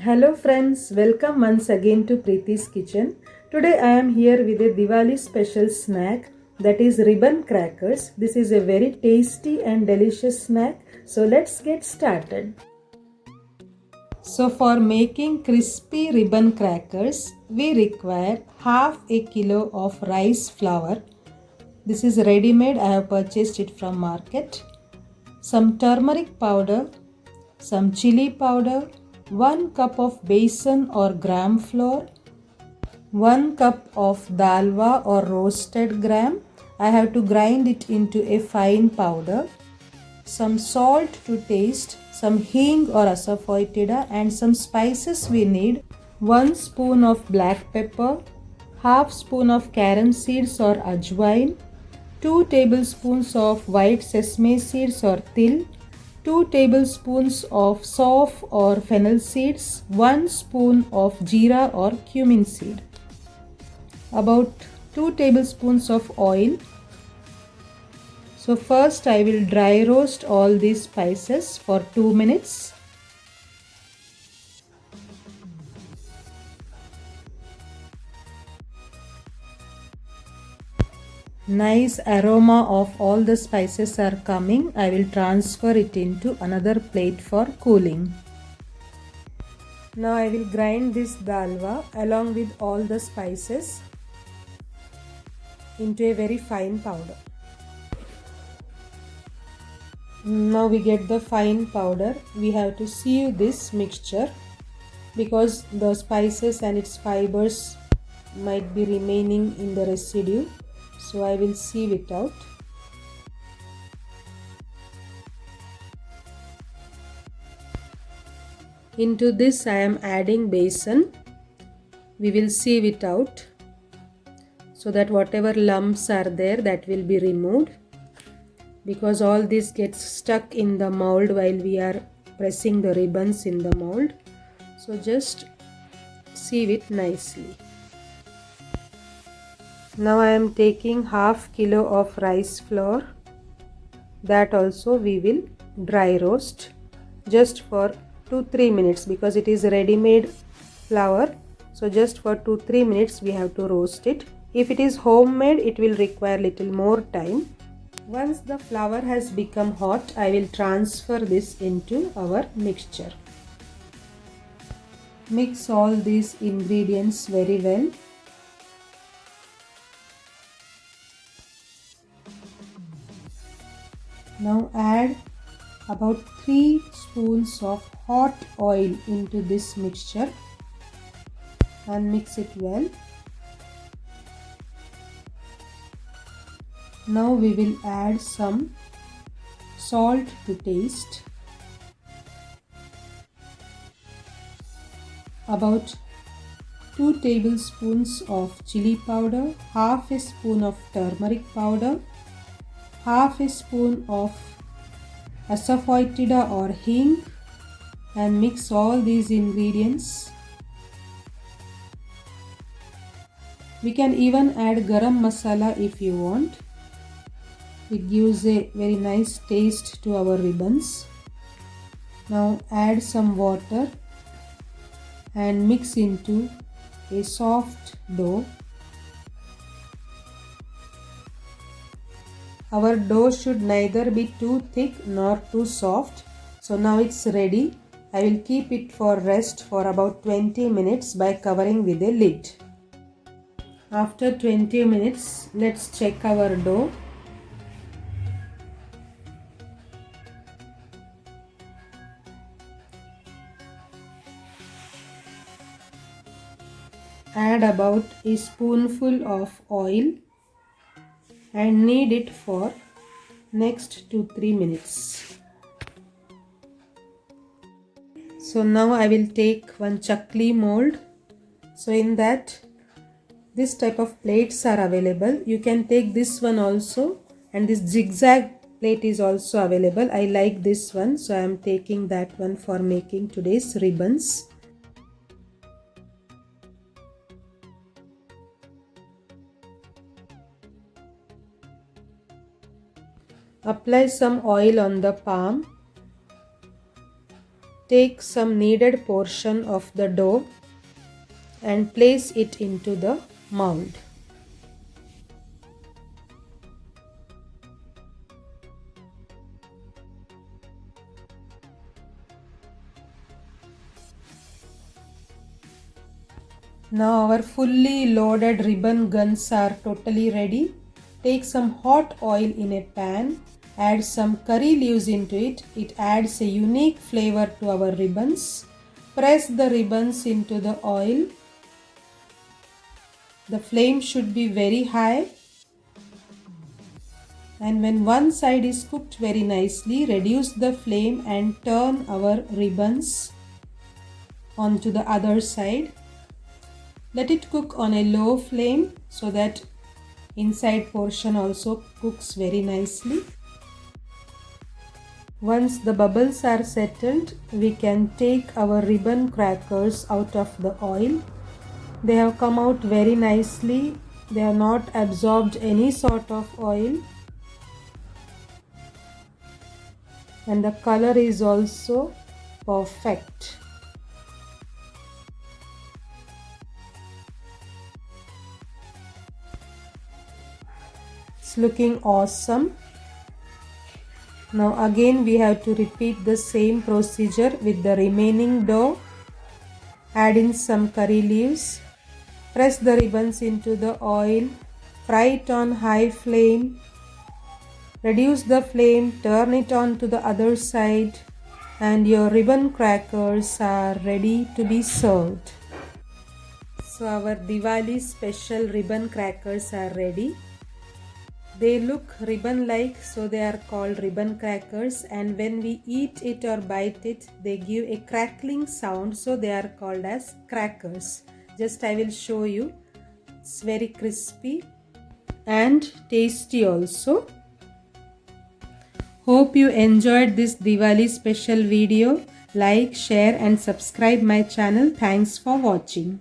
Hello friends, welcome once again to Preeti's Kitchen. Today I am here with a Diwali special snack, that is ribbon crackers. This is a very tasty and delicious snack. So let's get started. So for making crispy ribbon crackers, we require half a kilo of rice flour. This is ready made. I have purchased it from market. Some turmeric powder, some chili powder, 1 cup of besan or gram flour, 1 cup of dalwa or roasted gram. I have to grind it into a fine powder. Some salt to taste, some hing or asafoetida, and some spices we need. 1 spoon of black pepper, half spoon of carom seeds or ajwain, 2 tablespoons of white sesame seeds or til, 2 tablespoons of sauf or fennel seeds, 1 spoon of jeera or cumin seed, about 2 tablespoons of oil. So first I will dry roast all these spices for 2 minutes. Nice aroma of all the spices are coming. I will transfer it into another plate for cooling. Now I will grind this dalwa along with all the spices into a very fine powder. Now we get the fine powder. We have to sieve this mixture because the spices and its fibers might be remaining in the residue. So I will sieve it out. Into this I am adding besan. We will sieve it out so that whatever lumps are there, that will be removed, because all this gets stuck in the mold while we are pressing the ribbons in the mold. So just sieve it nicely. Now I am taking half kilo of rice flour. That also we will dry roast just for 2-3 minutes because it is ready-made flour. So just for 2-3 minutes we have to roast it. If it is homemade, it will require little more time. Once the flour has become hot, I will transfer this into our mixture. Mix all these ingredients very well. Now add about 3 spoons of hot oil into this mixture and mix it well. Now we will add some salt to taste, about 2 tablespoons of chili powder, half a spoon of turmeric powder, half a spoon of asafoetida or hing, and mix all these ingredients. We can even add garam masala if you want. It gives a very nice taste to our ribbons. Now add some water and mix into a soft dough. Our dough should neither be too thick nor too soft. So now it's ready. I will keep it for rest for about 20 minutes by covering with a lid. After 20 minutes, let's check our dough. Add about a spoonful of oil and knead it for next 2-3 minutes. So now I will take one chakli mold. So in that, this type of plates are available. You can take this one also, and this zigzag plate is also available. I like this one, so I am taking that one for making today's ribbons. Apply some oil on the palm take some kneaded portion of the dough and place it into the mold. Now our fully loaded ribbon guns are totally ready. Take some hot oil in a pan, add some curry leaves into it. It adds a unique flavor to our ribbons. Press the ribbons into the oil. The flame should be very high. And when one side is cooked very nicely, reduce the flame and turn our ribbons onto the other side. Let it cook on a low flame so that inside portion also cooks very nicely. Once the bubbles are settled, we can take our ribbon crackers out of the oil. They have come out very nicely. They have not absorbed any sort of oil. And the color is also perfect. It's looking awesome. Now again we have to repeat the same procedure with the remaining dough. Add in some curry leaves. Press the ribbons into the oil. Fry it on high flame. Reduce the flame, turn it on to the other side, and your ribbon crackers are ready to be served. So our Diwali special ribbon crackers are ready. They look ribbon-like, so they are called ribbon crackers, and when we eat it or bite it, they give a crackling sound, so they are called as crackers. Just I will show you. It's very crispy and tasty also. Hope you enjoyed this Diwali special video. Like, share and subscribe my channel. Thanks for watching.